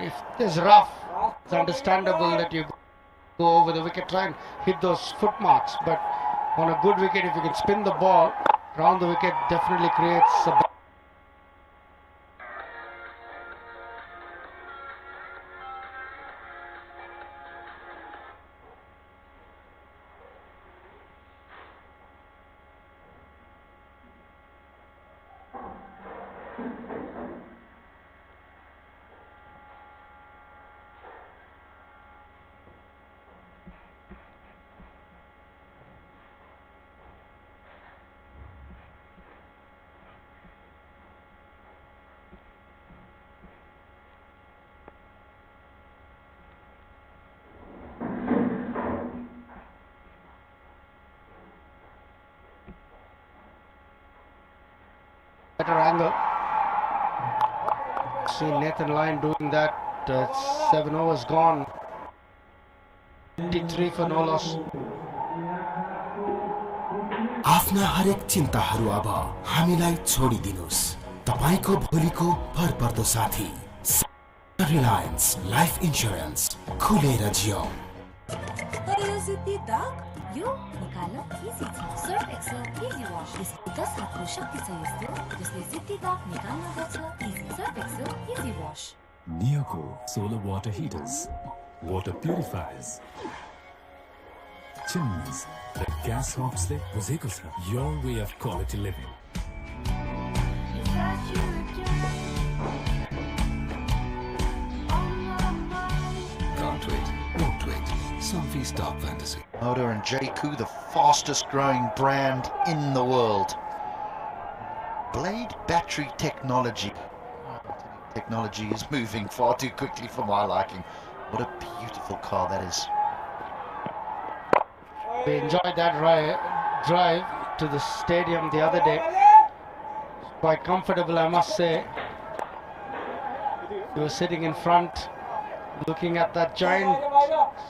if it is rough, it's understandable that you go over the wicket, try and hit those foot marks. But on a good wicket, if you can spin the ball around the wicket, definitely creates a better angle. See Nathan Lyon doing that. 7 overs gone. 53 for no loss. आफ्ना हरेक चिन्ताहरू अब हामीलाई छोडिदिनुस्। तपाईको भोलिको भरपर्दो साथी Reliance life insurance खुलेर जियौ। यो निकाल्न इजी छ। सर्फ एक्सेल इजी वाश यसको 10 हातको शक्ति छ यस्तो जसले जिद्दी दाग निकाल्न गर्छ। Easy Surf Excel easy wash. Neoco solar water heaters, water purifiers, chimneys, the gas hobs le buzeko cha. Your way of quality living. Can't wait, won't wait. Somfy Stark Fantasy. Motor and JQ, the fastest growing brand in the world. Blade battery technology. Technology is moving far too quickly for my liking. What a beautiful car that is. We enjoyed that drive to the stadium the other day. Quite comfortable, I must say. You were sitting in front, looking at that giant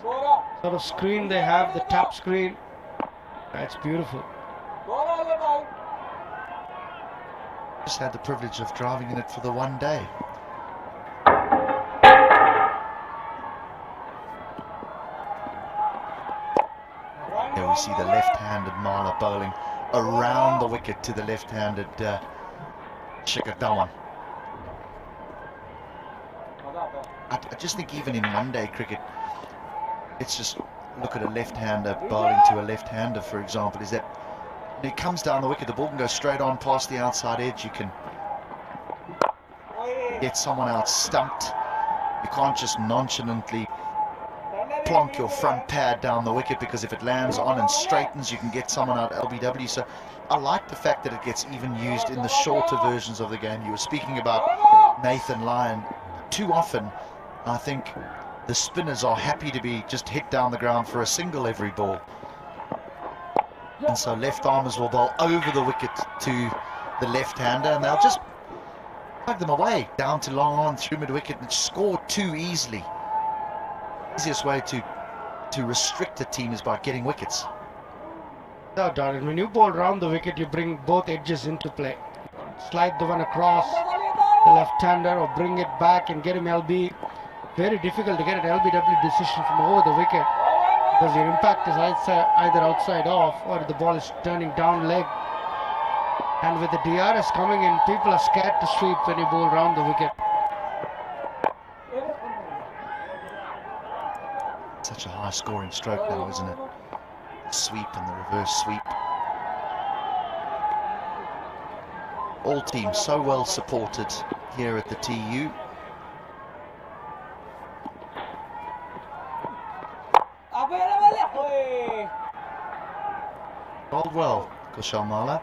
sort of screen they have, the tap screen. That's beautiful. Just had the privilege of driving in it for the one day. Here we see the left-handed Marla bowling around the wicket to the left-handed Shikhar Dhawan. I just think even in one-day cricket, let's just look at a left-hander bowling to a left-hander, for example, is that when it comes down the wicket, the ball can go straight on past the outside edge. You can get someone out stumped. You can't just nonchalantly plonk your front pad down the wicket, because if it lands on and straightens, you can get someone out LBW. So I like the fact that it gets even used in the shorter versions of the game. You were speaking about Nathan Lyon. Too often, I think the spinners are happy to be just hit down the ground for a single every ball. And so left armers will bowl over the wicket to the left-hander, and they'll just plug them away down to long on through mid-wicket and score too easily. Easiest way to restrict a team is by getting wickets. No doubt. And when you bowl round the wicket, you bring both edges into play. Slide the one across the left-hander or bring it back and get him LB. Very difficult to get an LBW decision from over the wicket, because your impact is either outside off or the ball is turning down leg. And with the DRS coming in, people are scared to sweep when you bowl round the wicket. Such a high scoring stroke now, isn't it? The sweep and the reverse sweep. All teams so well supported here at the TU. Bowled well, Kushal Mala.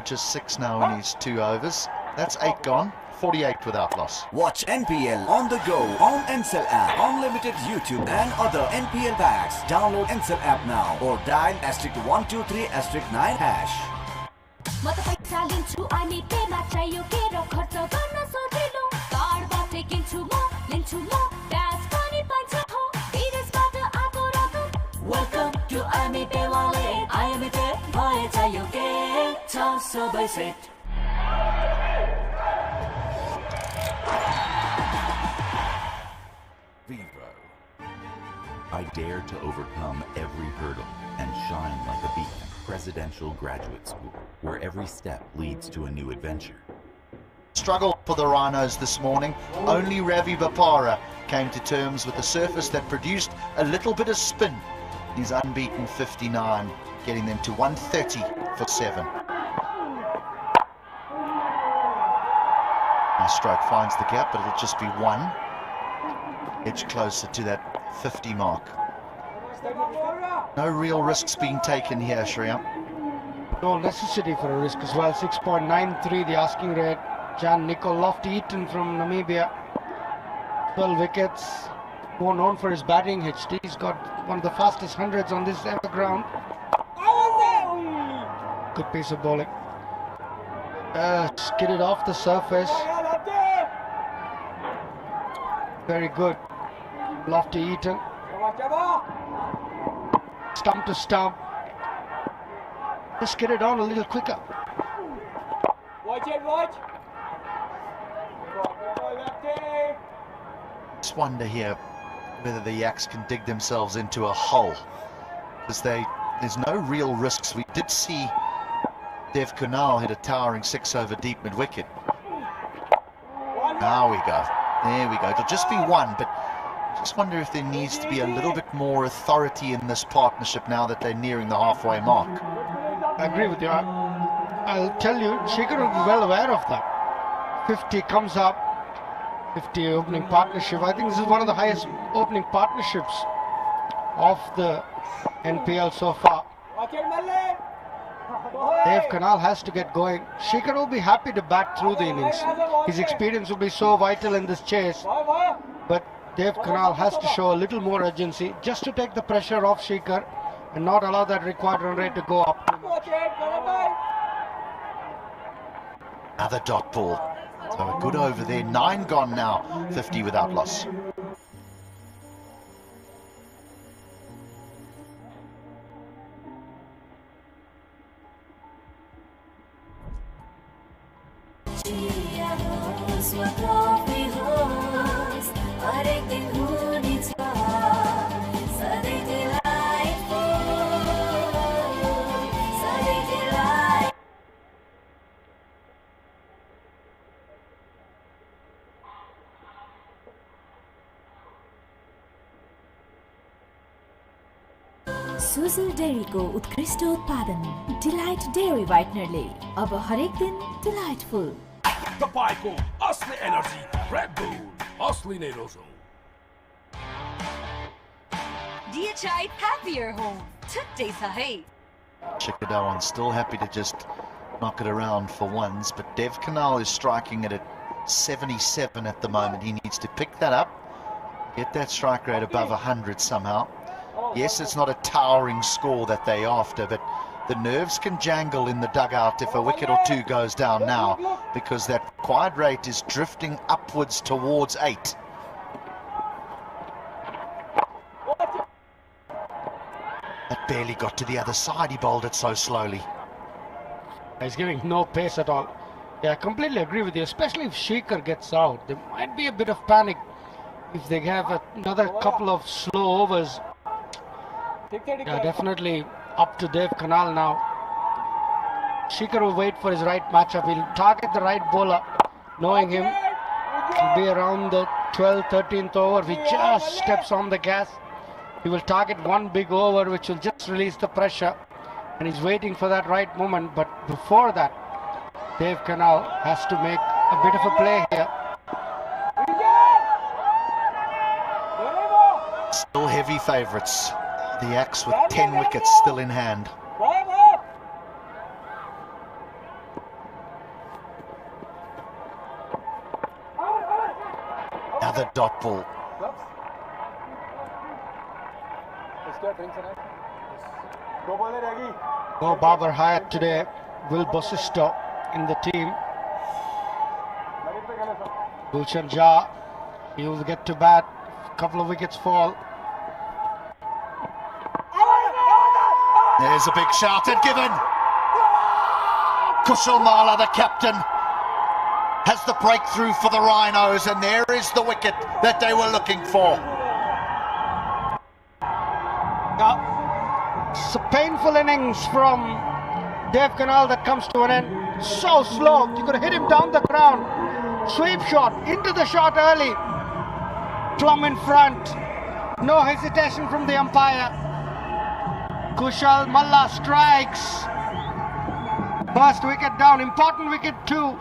Just 6 now in his 2 overs. That's 8 gone. 48 without loss. Watch NPL on the go on Ncell app, unlimited YouTube and other NPL packs. Download Ncell app now or dial *123*9#. Welcome to IMPay Wallet. IMPay भए चाहियो के छ सबै set. Vivo. I dare to overcome every hurdle and shine like a beacon. Presidential Graduate School, where every step leads to a new adventure. Struggle for the Rhinos this morning. Only Ravi Bapara came to terms with a surface that produced a little bit of spin. His unbeaten 59, getting them to 130 for 7. Nice stroke finds the gap, but it'll just be 1. Edge closer to that 50 mark. No real risks being taken here, Shreya. No necessity for a risk as well. 6.93 the asking rate. Jan Nicol Lofty-Eaton from Namibia. 12 wickets. More known for his batting. He's got one of the fastest hundreds on this ever ground. Good piece of bowling. Skidded off the surface. Very good. Lofty-Eaton. Stump to stump. Just get it on a little quicker. Just wonder here whether the Yaks can dig themselves into a hole, because there's no real risks. We did see Dev Karnali hit a towering 6 over deep mid wicket. Now we go. There we go. It'll just be 1, but just wonder if there needs to be a little bit more authority in this partnership now that they're nearing the halfway mark. I agree with you. I'll tell you, Shikhar will be well aware of that. 50 comes up, 50 opening partnership. I think this is one of the highest opening partnerships of the NPL so far. Dev Karnali has to get going. Shikhar will be happy to bat through the innings. His experience will be so vital in this chase. But Dev Karnali has to show a little more urgency just to take the pressure off Shikhar and not allow that required run rate to go up too much. Another dot ball. So a good over there. 9 gone now. 50 without loss. Sujal डेयरीको उत्कृष्ट उत्पादन Delight dairy व्हाइटनरले अब हरेक दिन delightful तपाईँको असली energy red bull असली नै Roseau DHI happier home today sahi. Chikadawan still happy to just knock it around for ones, but Dev Karnali is striking it at 77 at the moment. He needs to pick that up, get that strike rate above 100 somehow. Yes, it's not a towering score that they're after, but the nerves can jangle in the dugout if a wicket or 2 goes down now, because that required rate is drifting upwards towards 8. That barely got to the other side. He bowled it so slowly. He's giving no pace at all. Yeah, I completely agree with you, especially if Shikhar gets out. There might be a bit of panic if they have another couple of slow overs. Yeah, definitely up to Dev Karnali now. Shikhar will wait for his right matchup. He'll target the right bowler, knowing him. He'll be around the 12th, 13th over. If he just steps on the gas, he will target one big over, which will just release the pressure. And he's waiting for that right moment. But before that, Dev Karnali has to make a bit of a play here. Still heavy favourites. The Yaks with 10 wickets still in hand. Another dot ball. No Babar Hayat today. Will Bosisto in the team. Gulshan Jha, he will get to bat. A couple of wickets fall. There's a big shout at given. Kushal Mala, the captain, has the breakthrough for the Rhinos, and there is the wicket that they were looking for. Srinagar. It's a painful innings from Dave Karnali that comes to an end. So slow. You could hit him down the ground. Sweep shot. Into the shot early. Plum in front. No hesitation from the umpire. Kushal Malla strikes. First wicket down. Important wicket too.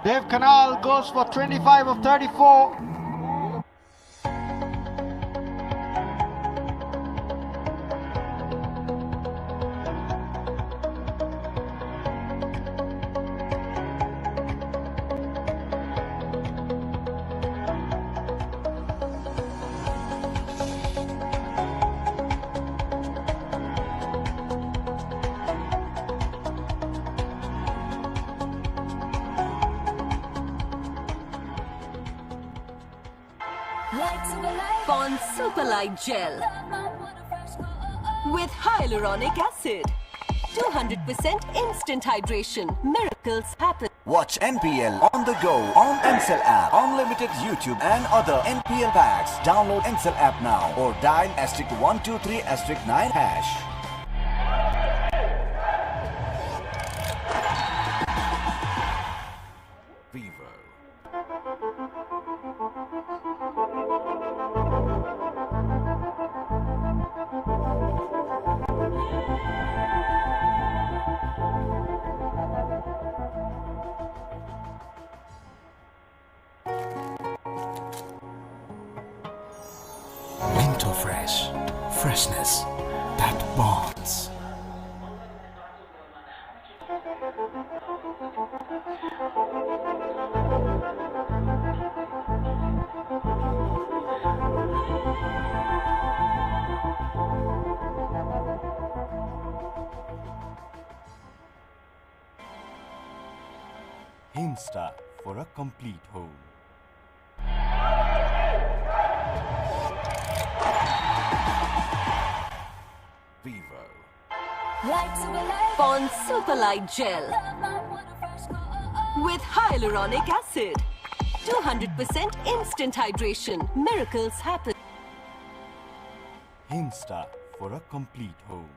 Dave Karnali goes for 25 of 34. Pond Super Light Gel with hyaluronic acid. 200% instant hydration. Miracles happen. Watch NPL on the go on Ncell app, unlimited YouTube and other NPL packs. Download Ncell app now or dial *123*9#. Vivo. Winter Fresh. Freshness that bonds. Insta for a complete home. Vivo. Pond Super Light Gel with hyaluronic acid. 200% instant hydration. Miracles happen. Insta for a complete home.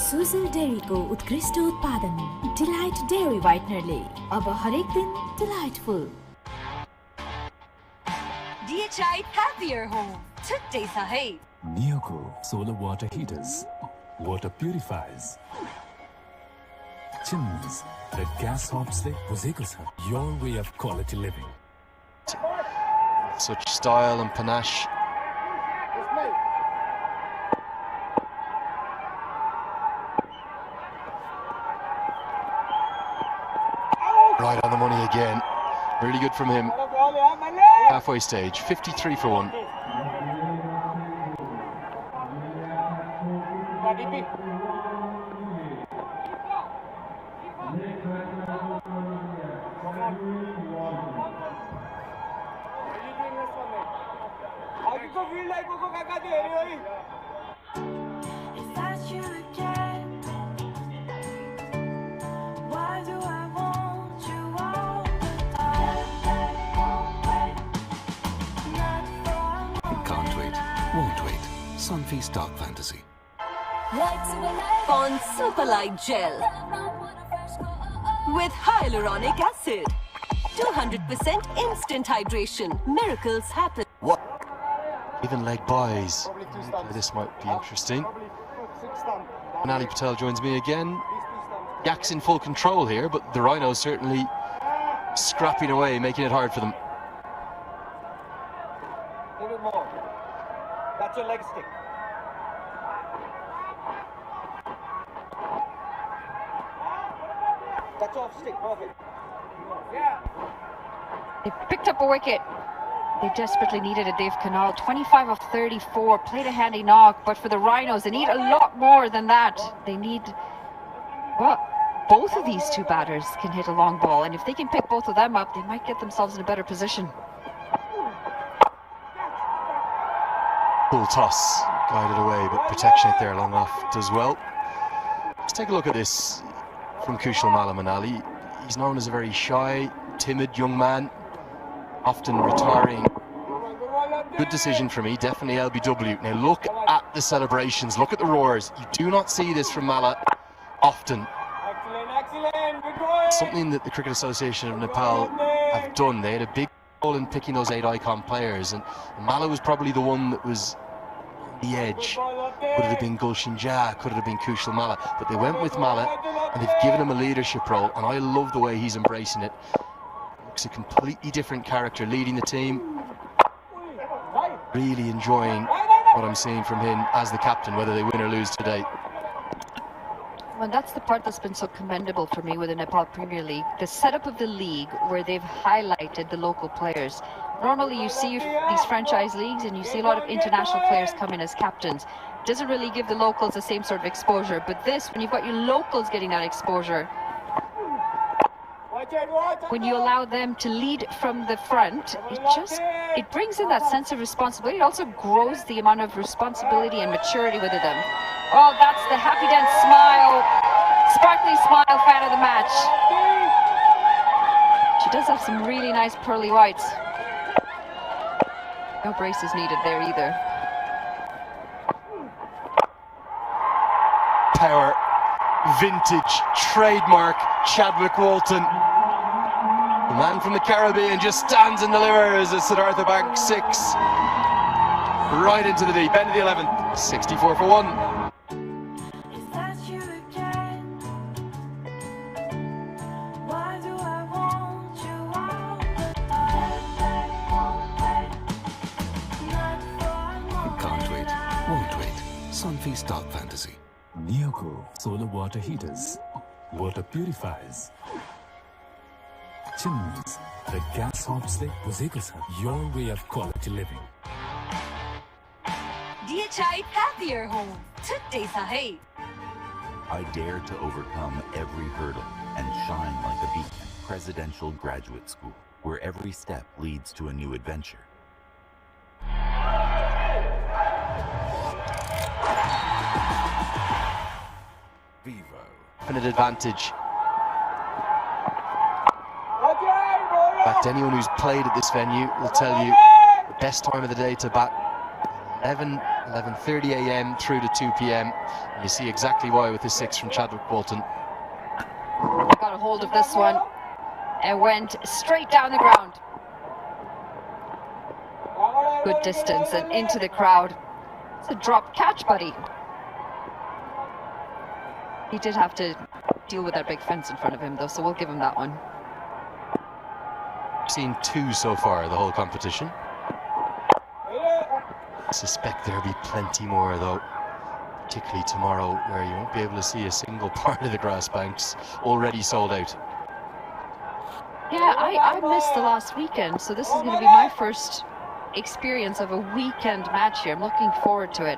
Sujal डेयरीको उत्कृष्ट उत्पादन Delight dairy व्हाइटनरले अब हरेक दिन delightful DHI Happier Home. Today Sahay. Neoco solar water heaters, water purifiers, chimneys, the gas hobs they your way of quality living. Such style and panache. Right on the money again. Really good from him. Halfway stage, 53 for 1. Can't wait, won't wait. Sunfeast Dark Fantasy. Pond Super Light Gel with hyaluronic acid. 200% instant hydration. Miracles happen. What? Even leg buys. This might be interesting. Karnali Patel joins me again. Yaks in full control here, but the Rhinos certainly scrapping away, making it hard for them. A little more. That's your leg stick. That's off stick, perfect. Yeah. They picked up a wicket. They desperately needed a Dave Karnali. 25 of 34, played a handy knock, but for the Rhinos, they need a lot more than that. They need, well, both of these two batters can hit a long ball, and if they can pick both of them up, they might get themselves in a better position. Full toss, guided away, but protection it there long enough does well. Let's take a look at this from Kushal Manali. He's known as a very shy, timid young man, often retiring. Good decision for me, definitely LBW. Now look at the celebrations, look at the roars. You do not see this from Mala often. Something that the Cricket Association of Nepal have done. They had a big role in picking those 8 icon players, and Mala was probably the one that was on the edge. Could it have been Gulshan Jha, could it have been Kushal Mala, but they went with Mala and they've given him a leadership role, and I love the way he's embracing it. Looks a completely different character leading the team. Really enjoying what I'm seeing from him as the captain, whether they win or lose today. Well, that's the part that's been so commendable for me with the Nepal Premier League. The setup of the league where they've highlighted the local players. Normally you see these franchise leagues and you see a lot of international players come in as captains. Doesn't really give the locals the same sort of exposure, but this, when you've got your locals getting that exposure, when you allow them to lead from the front, it brings in that sense of responsibility. It also grows the amount of responsibility and maturity within them. Oh, that's the happy dance smile, sparkly smile fan of the match. She does have some really nice pearly whites. No braces needed there either. Power, vintage, trademark, Chadwick Walton. The man from the Caribbean just stands and delivers as Siddhartha Bank 6. Right into the deep end of the 11th, 64 for 1. Sunfeast Dark Fantasy. Neoco solar water heaters, water purifiers, chimneys, the gas hot से बुझेको छ your way of quality living. DHI happier home. Today sahi. I dare to overcome every hurdle and shine like a beacon. Presidential Graduate School, where every step leads to a new adventure. Definite advantage. In fact, anyone who's played at this venue will tell you the best time of the day to bat 11:30 a.m. through to 2 p.m. And you see exactly why with this 6 from Chadwick Walton. Got a hold of this one and went straight down the ground. Good distance and into the crowd. It's a drop catch, buddy. He did have to deal with that big fence in front of him, though, so we'll give him that one. I've seen 2 so far, the whole competition. I suspect there'll be plenty more, though, particularly tomorrow, where you won't be able to see a single part of the grass banks, already sold out. Yeah, I missed the last weekend, so this is going to be my first experience of a weekend match here. I'm looking forward to it.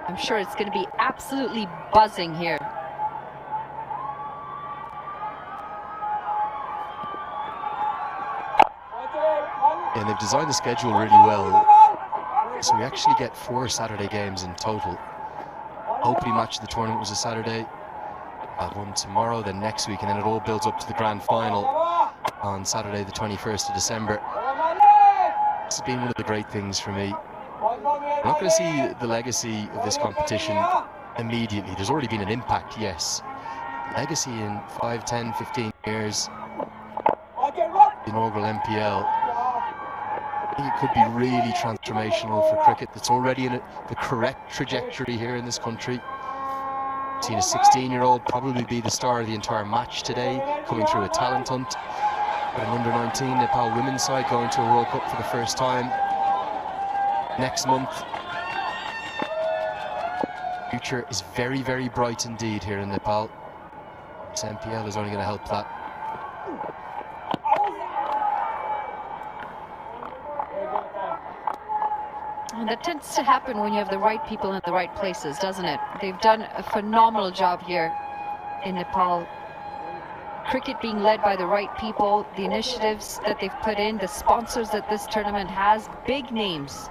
I'm sure it's going to be absolutely buzzing here. And they've designed the schedule really well. So we actually get 4 Saturday games in total. Opening match of the tournament was a Saturday. I'll have one tomorrow, then next week, and then it all builds up to the grand final on Saturday the 21st of December. This has been one of the great things for me. We're not going to see the legacy of this competition immediately. There's already been an impact, yes. Legacy in 5, 10, 15 years. The inaugural NPL. I think it could be really transformational for cricket that's already in the correct trajectory here in this country. Seen a 16-year-old probably be the star of the entire match today, coming through a talent hunt. An under-19 Nepal women's side going to a World Cup for the first time next month. Future is very, very bright indeed here in Nepal. This NPL is only going to help that. And that tends to happen when you have the right people in the right places, doesn't it? They've done a phenomenal job here in Nepal. Cricket being led by the right people, the initiatives that they've put in, the sponsors that this tournament has, big names.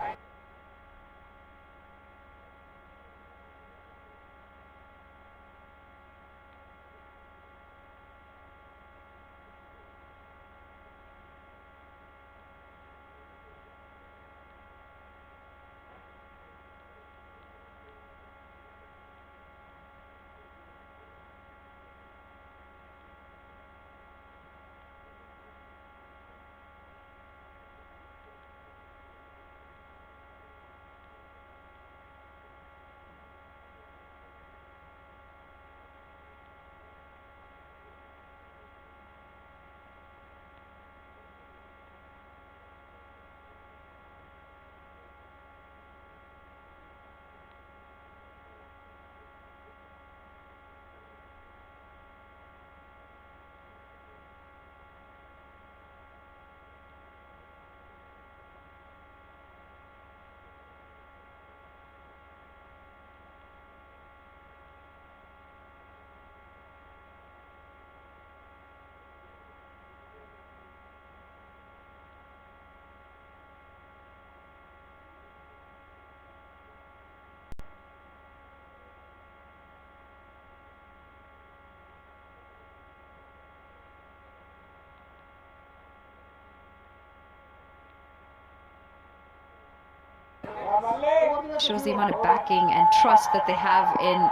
Shows the amount of backing and trust that they have in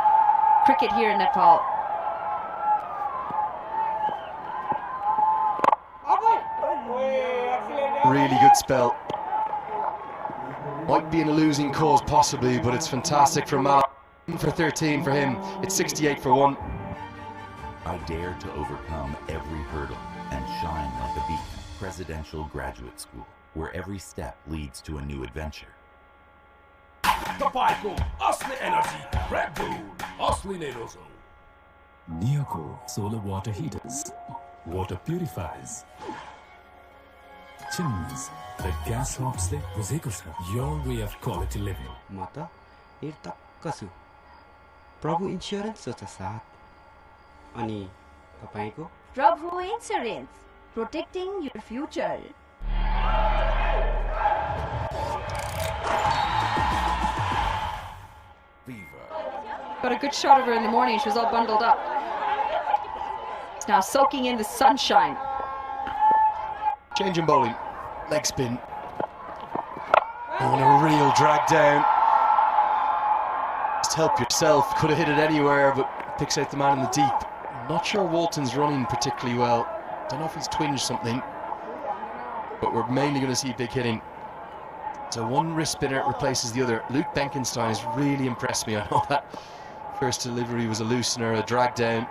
cricket here in Nepal. Really good spell. Might be in a losing cause possibly, but it's fantastic from Mal. For 13 for him. It's 68 for 1. I dare to overcome every hurdle and shine like a beacon. Presidential Graduate School, where every step leads to a new adventure. Tapaiku, Asli Energy, Red Bull, Asli Nerozo. Neoco solar water heaters. Water purifies. Chimneys, the gas hops the your way of quality living. Mata, kasu. Prabhu Insurance socha साथ. Ani, tapaiku? Prabhu Insurance, protecting your future. Got a good shot of her in the morning. She was all bundled up. It's now soaking in the sunshine. Change in bowling. Leg spin. And a real drag down. Just help yourself. Could have hit it anywhere, but picks out the man in the deep. I'm not sure Walton's running particularly well. Don't know if he's twinged something. But we're mainly going to see big hitting. So one wrist spinner replaces the other. Luke Benkenstein has really impressed me. I know that first delivery was a loosener, a drag down.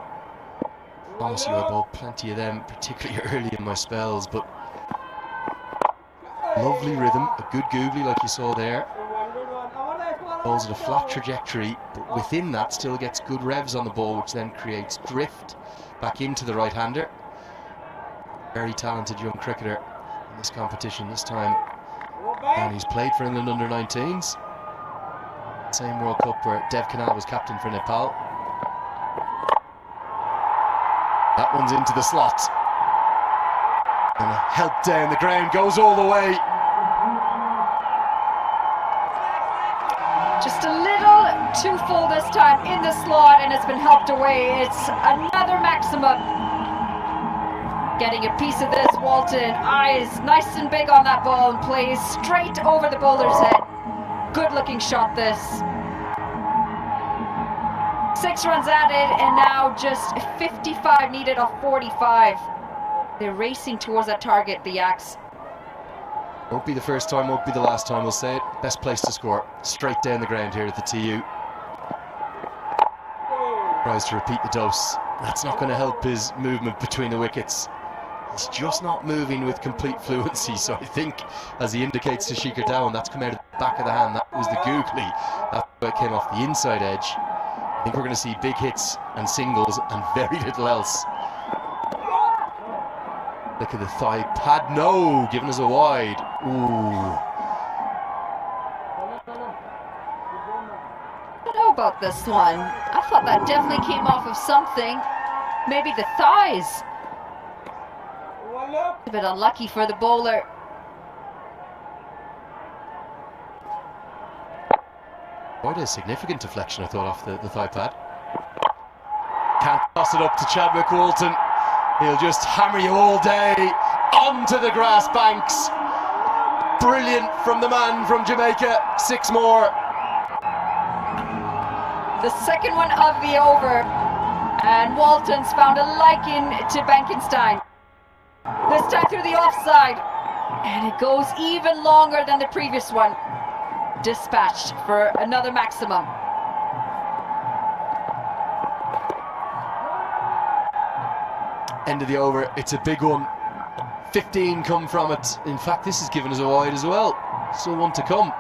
I promise you I bowled plenty of them, particularly early in my spells, but lovely rhythm, a good googly like you saw there. Bowls at a flat trajectory, but within that still gets good revs on the ball, which then creates drift back into the right-hander. Very talented young cricketer in this competition this time. And he's played for England under-19s. Same World Cup where Dev Kanal was captain for Nepal. That one's into the slot. And a help down the ground, goes all the way. Just a little too full this time in the slot, and it's been helped away. It's another maximum. Getting a piece of this, Walton. Eyes nice and big on that ball and plays straight over the bowler's head. Good looking shot this. 6 runs added and now just 55 needed off 45. They're racing towards that target, the Yaks. Won't be the first time, won't be the last time, we'll say it. Best place to score. Straight down the ground here at the TU. Tries to repeat the dose. That's not going to help his movement between the wickets. He's just not moving with complete fluency, so I think, as he indicates to Shikhar Dhawan, that's come out of the back of the hand. That was the googly. That came off the inside edge. I think we're going to see big hits and singles and very little else. Look at the thigh pad. No, giving us a wide. Ooh. I don't know about this one. I thought that definitely came off of something. Maybe the thighs. A bit unlucky for the bowler. Quite a significant deflection, I thought, off the thigh pad. Can't toss it up to Chadwick Walton. He'll just hammer you all day onto the grass banks. Brilliant from the man from Jamaica. 6 more. The second one of the over. And Walton's found a liking to Benkenstein. This time through the offside. And it goes even longer than the previous one. Dispatched for another maximum. End of the over, it's a big one. 15 come from it. In fact, this has given us a wide as well. Still one to come.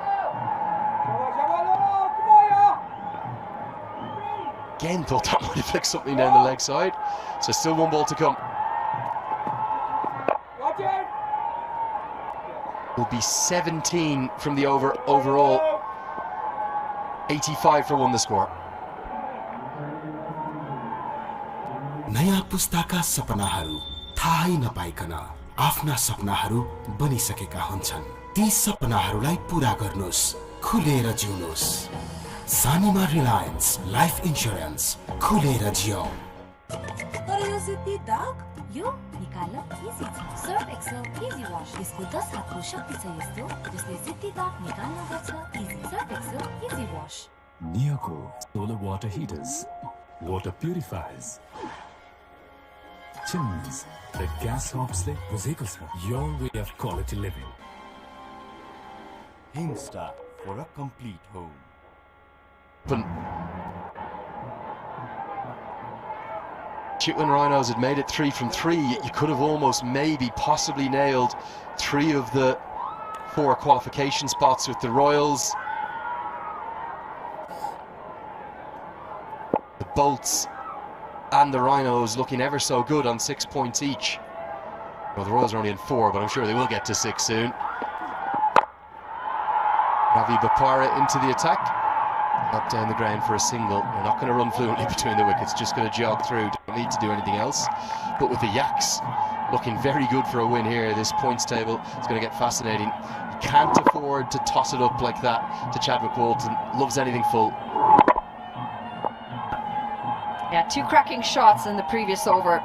Again, thought that might have flicked something down the leg side. So still 1 ball to come. Will be 17 from the over overall. 85 for 1 the score. नयाँ पुस्ताका सपनाहरू थाहै नपाइकन आफ्ना सपनाहरू बनिसकेका हुन्छन्। ती सपनाहरूलाई पूरा गर्नुस्, खुलेर जिउनुस्। सानीमा Reliance life insurance, खुलेर जियौ। तर यो सिद्धि दाग यो निकाल्नु निकाल्न इजी छ। सर्फ एक्सेल इजी वाश, यसको 10 हातको शक्ति छ यस्तो जसले जित्ती दाग निकाल्न गर्छ easy. Surf Excel easy wash. Niyoko solar water heaters, water purifiers, chimneys, the gas hobsle your way of quality living. Hingsta for a complete home. Chitwan Rhinos had made it 3 from 3. You could have almost maybe possibly nailed 3 of the 4 qualification spots with the Royals. The Bolts and the Rhinos looking ever so good on 6 points each. Well, the Royals are only in 4, but I'm sure they will get to 6 soon. Ravi Bapara into the attack. Up down the ground for a single. They're not going to run fluently between the wickets, just going to jog through. Don't need to do anything else. But with the Yaks looking very good for a win here, this points table is going to get fascinating. You can't afford to toss it up like that to Chadwick Walton. Loves anything full. Yeah, 2 cracking shots in the previous over.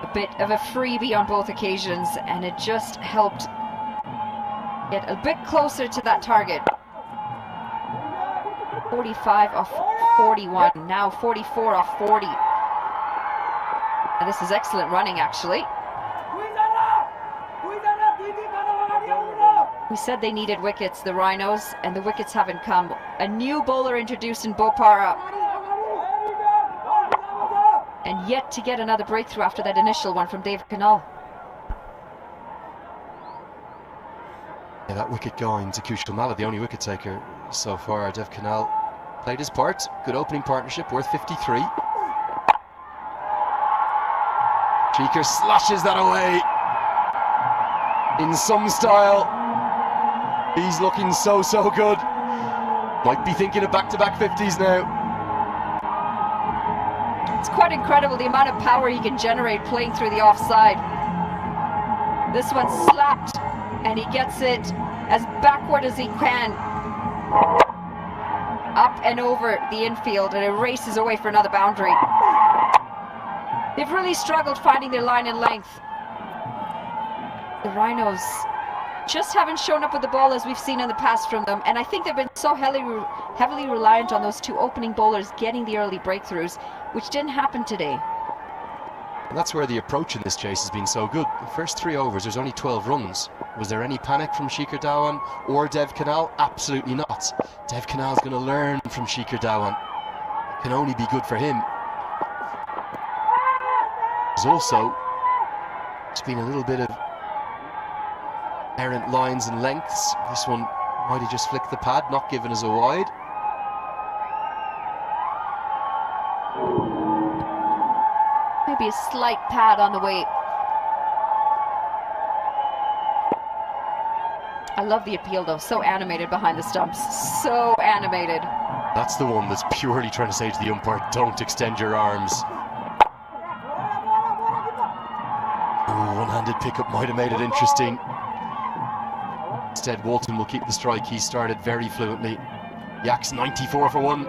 A bit of a freebie on both occasions, and it just helped get a bit closer to that target. 45 off 41, now 44 off 40. And this is excellent running, actually. We said they needed wickets, the Rhinos, and the wickets haven't come. A new bowler introduced in Bopara, and yet to get another breakthrough after that initial one from David Karnali. Yeah, that wicket going to Kushal Malla, the only wicket taker so far. Dev Karnali played his part. Good opening partnership, worth 53. Cheeker slashes that away in some style. He's looking so good. Might be thinking of back-to-back 50s now. It's quite incredible the amount of power he can generate playing through the offside. This one slapped, and he gets it as backward as he can, up and over the infield, and it races away for another boundary. They've really struggled finding their line and length. The Rhinos just haven't shown up with the ball as we've seen in the past from them, and I think they've been so heavily reliant on those 2 opening bowlers getting the early breakthroughs, which didn't happen today. And that's where the approach in this chase has been so good. The first 3 overs, there's only 12 runs. Was there any panic from Shikhar Dhawan or Dev Karnali? Absolutely not. Dev Karnali's going to learn from Shikhar Dhawan. It can only be good for him. There's also just been a little bit of errant lines and lengths. This one might have just flicked the pad, not given as a wide. Maybe a slight pad on the way. I love the appeal though, so animated behind the stumps, so animated. That's the one that's purely trying to say to the umpire, don't extend your arms. Ooh, one-handed pickup might have made it interesting. Instead, Walton will keep the strike. He started very fluently. Yaks 94 for 1.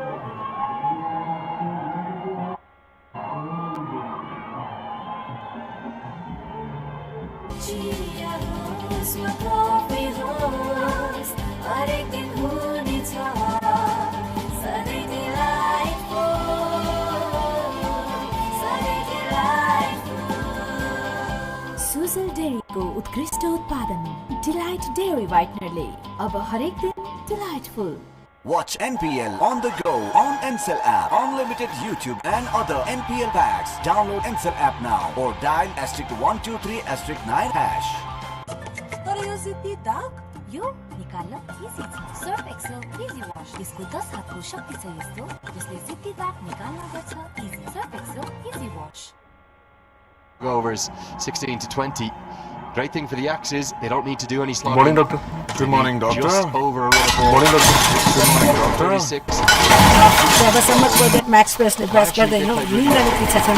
Sujal डेयरीको उत्कृष्ट उत्पादन Delight dairy व्हाइटनरले अब हरेक दिन delightful. Watch NPL on the go on Ncell app, unlimited YouTube and other NPL packs. Download Ncell app now or dial *123*9#. तर यो जित्ती दाग यो निकाल्न इजी छ. सर्फ एक्सेल इजी वाश, यसको 10 हातको शक्ति छ यस्तो जसले जित्ती दाग निकाल्न गर्छ easy. Surf Excel easy wash. Overs 16 to 20. Great thing for the Yaks is they don't need to do any slot. Morning, doctor. Good morning, doctor. Just over a run of ball. Morning, doctor. Good morning, doctor. 36. जबसम्म project Max प्रेसले brush गर्दैन निन्द्राले पिछा छन्.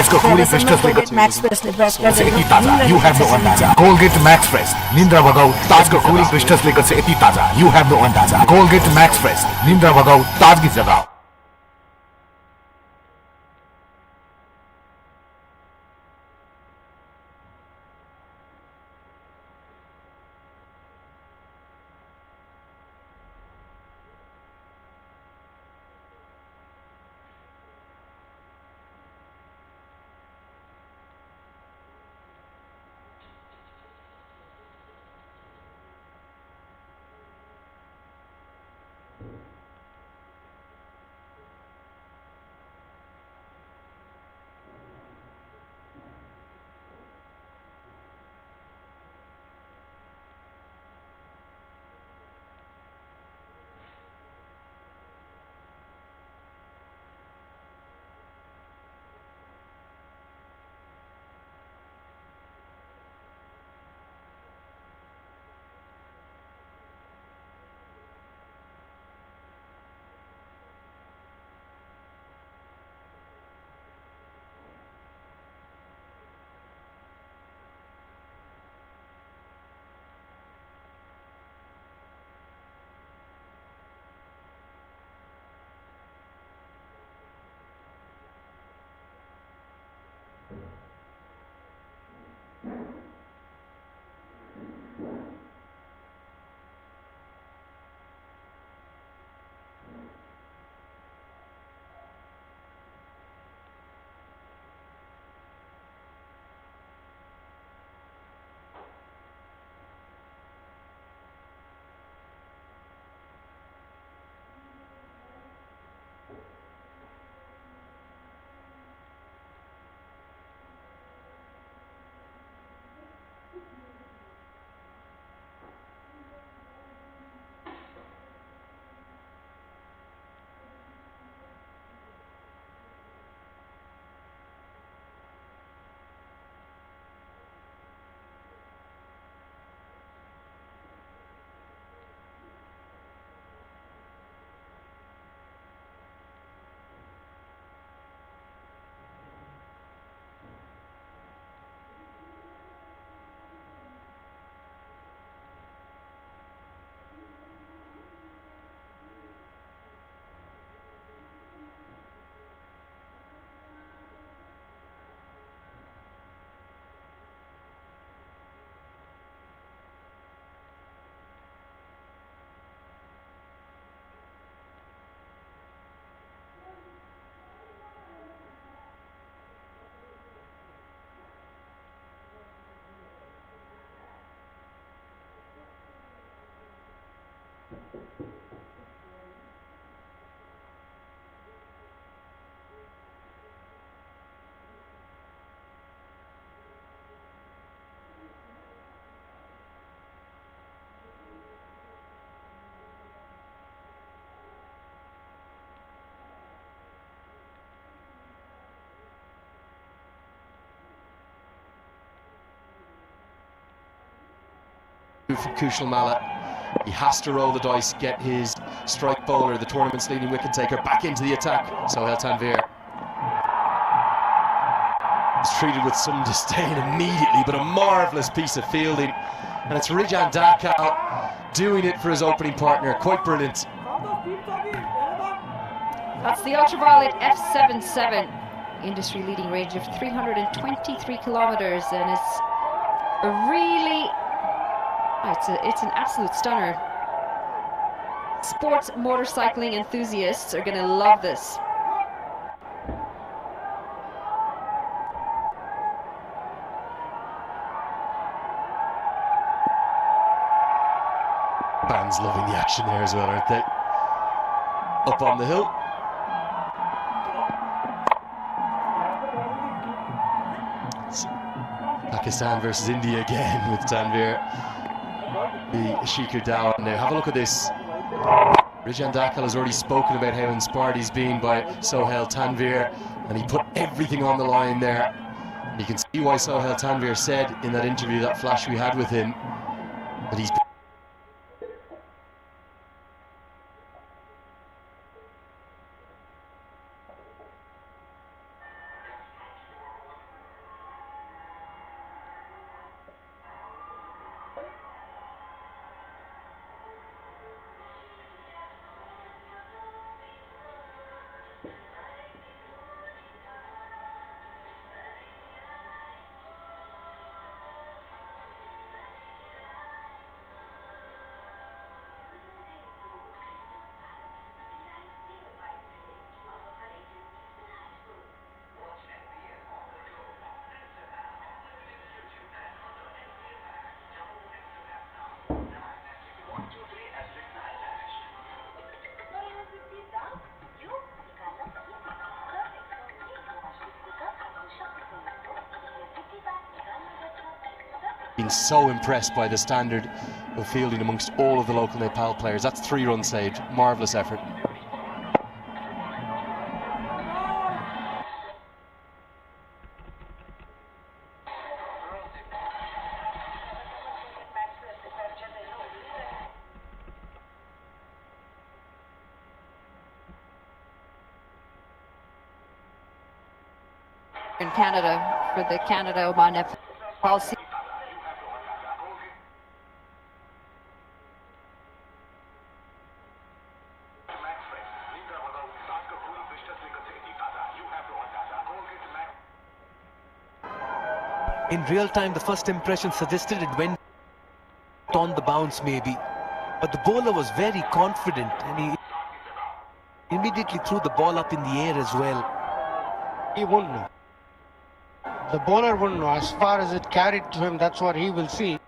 यसको cooling क्रिस्टल्सले project Max प्रेसले brush गर्दैन यति ताजा. You have no अन्दाजा. Colgate Max Fresh. निन्द्रा भगाऊ. ताजको कुलिङ क्रिस्टल्सले गर्छ यति ताजा. You have no अन्दाजा. Colgate Max Fresh. निन्द्रा भगाऊ, ताजगी जगाऊ. From Kushal Malla. He has to roll the dice, get his strike bowler, the tournament's leading wicket taker, back into the attack. Sohail Tanvir is treated with some disdain immediately, but a marvellous piece of fielding. And it's Rijan Dakal doing it for his opening partner. Quite brilliant. That's the ultraviolet F77, industry leading range of 323 kilometers, and it's a really it's an absolute stunner. Sports motorcycling enthusiasts are going to love this. Fans loving the action there as well, aren't they? Up on the hill. It's Pakistan versus India again with Tanvir. The Shikhar Dhawan now. Have a look at this. Rijan Dakal has already spoken about how inspired he's been by Sohail Tanvir, and he put everything on the line there. And you can see why Sohail Tanvir said in that interview, that flash we had with him, that he's been so impressed by the standard of fielding amongst all of the local Nepal players. That's 3 runs saved. Marvellous effort. In Canada for the Canada-Oman Nepal series. In real time, the first impression suggested it went on the bounce maybe. But the bowler was very confident and he immediately threw the ball up in the air as well. He won't know. The bowler won't know. As far as it carried to him, that's what he will see.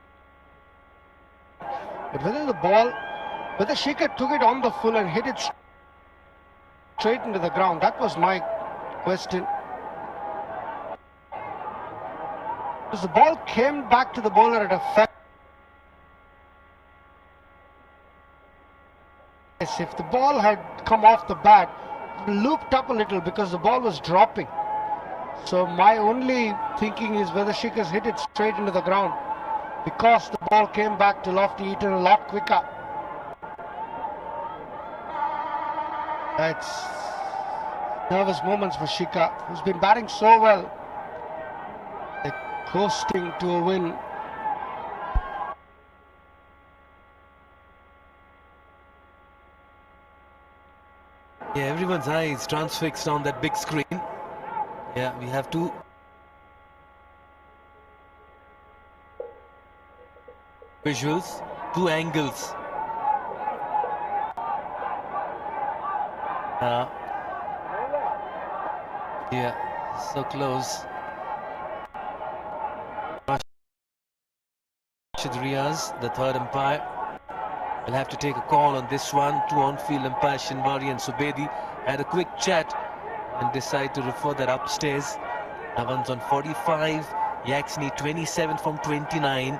But whether Shikhar took it on the full and hit it straight into the ground, that was my question. Because the ball came back to the bowler at a fair. If the ball had come off the bat, looped up a little because the ball was dropping. So my only thinking is whether Shikhar's hit it straight into the ground, because the ball came back to Lofty Eaton a lot quicker. That's nervous moments for Shikhar, who's been batting so well. They're coasting to a win. Yeah, everyone's eyes transfixed on that big screen. Yeah, we have two visuals, two angles. Yeah, so close. Riyaz, the third umpire, will have to take a call on this one. Two on-field umpires, Shinwari and Subedi, had a quick chat and decide to refer that upstairs. Dhawan's on 45, Yaks need 27 from 29.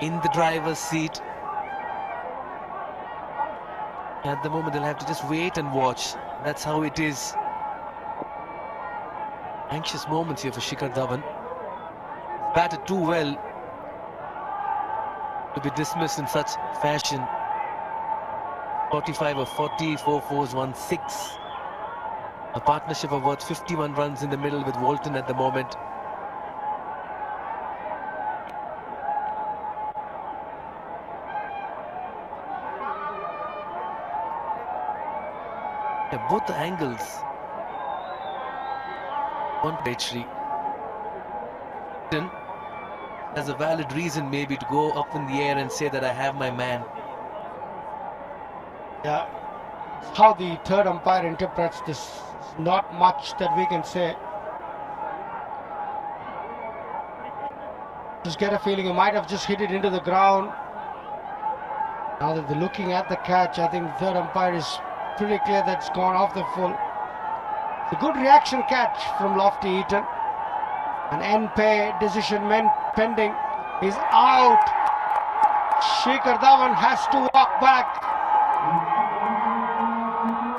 In the driver's seat. At the moment, they'll have to just wait and watch. That's how it is. Anxious moments here for Shikhar Dhawan. Batted too well to be dismissed in such fashion. 45 of 40, 4 fours, 1 6. A partnership of worth 51 runs in the middle with Walton at the moment. Yeah, both the angles. One Petri has a valid reason maybe to go up in the air and say that I have my man. Yeah, how the third umpire interprets this, not much that we can say. Just get a feeling he might have just hit it into the ground. Now that they're looking at the catch, I think the third umpire is pretty clear that it's gone off the full. It's a good reaction catch from Lofty Eaton. An Npl decision pending. He's out. Shikhar Dhawan has to walk back.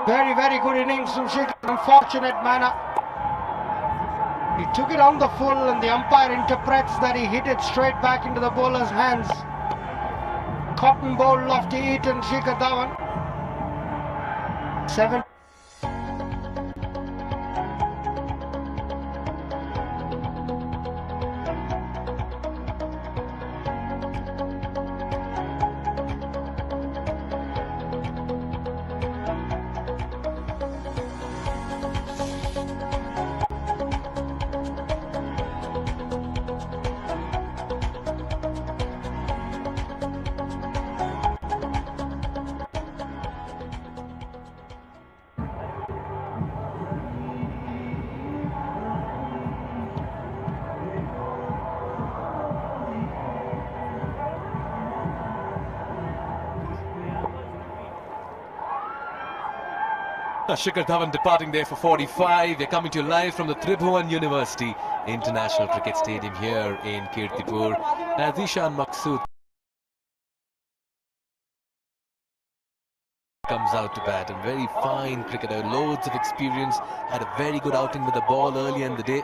Very, very good innings from Shikhar. Unfortunate manner. He took it on the full and the umpire interprets that he hit it straight back into the bowler's hands. Cotton bowl Lofty Eaton, Shikhar Dhawan. 7. Shikhar Dhawan departing there for 45. They're coming to you live from the Tribhuvan University International Cricket Stadium here in Kirtipur. As Ishan Maqsood comes out to bat, a very fine cricketer, loads of experience, had a very good outing with the ball earlier in the day.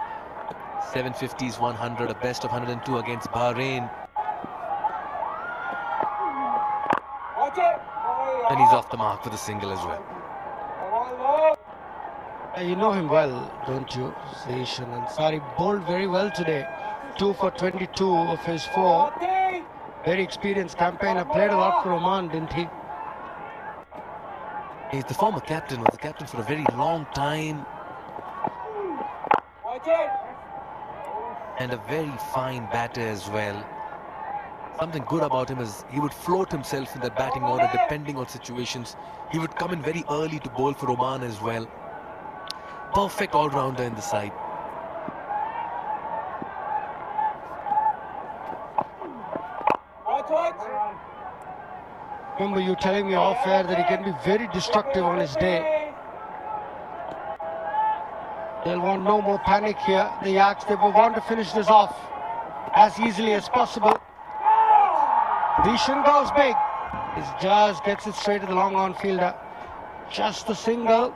750s, 100, a best of 102 against Bahrain. And he's off the mark for the single as well. You know him well, don't you, Ishan Ansari? Bowled very well today. 2 for 22 of his 4. Very experienced campaigner. Played a lot for Oman, didn't he? He's the former captain, was the captain for a very long time. and a very fine batter as well. Something good about him is he would float himself in the batting order depending on situations. He would come in very early to bowl for Oman as well. Perfect all-rounder in the side. Remember you telling me off air that he can be very destructive on his day. They'll want no more panic here. The Yaks, they will want to finish this off as easily as possible. Vishan goes big. He just gets it straight to the long on fielder. Just a single.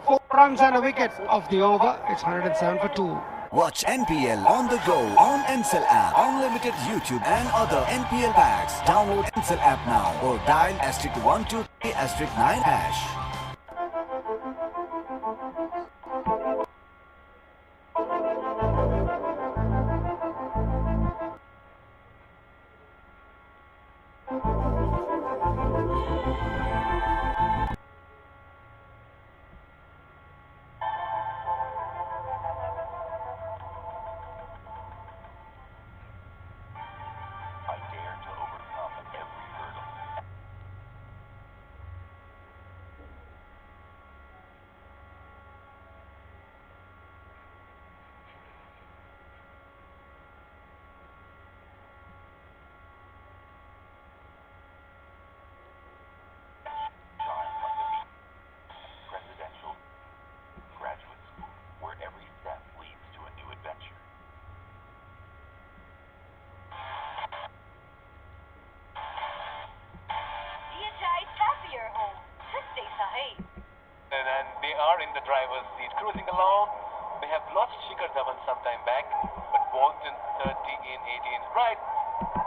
4 runs and a wicket of the over. It's 107 for 2. Watch NPL on the go on Ncell app, unlimited YouTube and other NPL packs. Download Ncell app now or dial *123*9#. And they are in the driver's seat, cruising along. They have lost Shikhar Dhawan sometime back, but walked in 30 in 18. Right,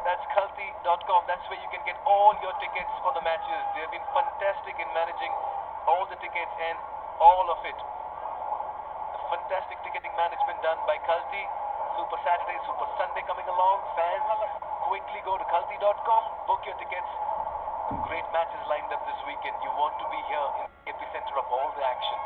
that's Kalti.com. That's where you can get all your tickets for the matches. They have been fantastic in managing all the tickets and all of it. A fantastic ticketing management done by Kalti. Super Saturday, Super Sunday coming along. Fans, quickly go to Kalti.com, book your tickets. Some great matches lined up this weekend. You want to be here in the epicenter of all the action.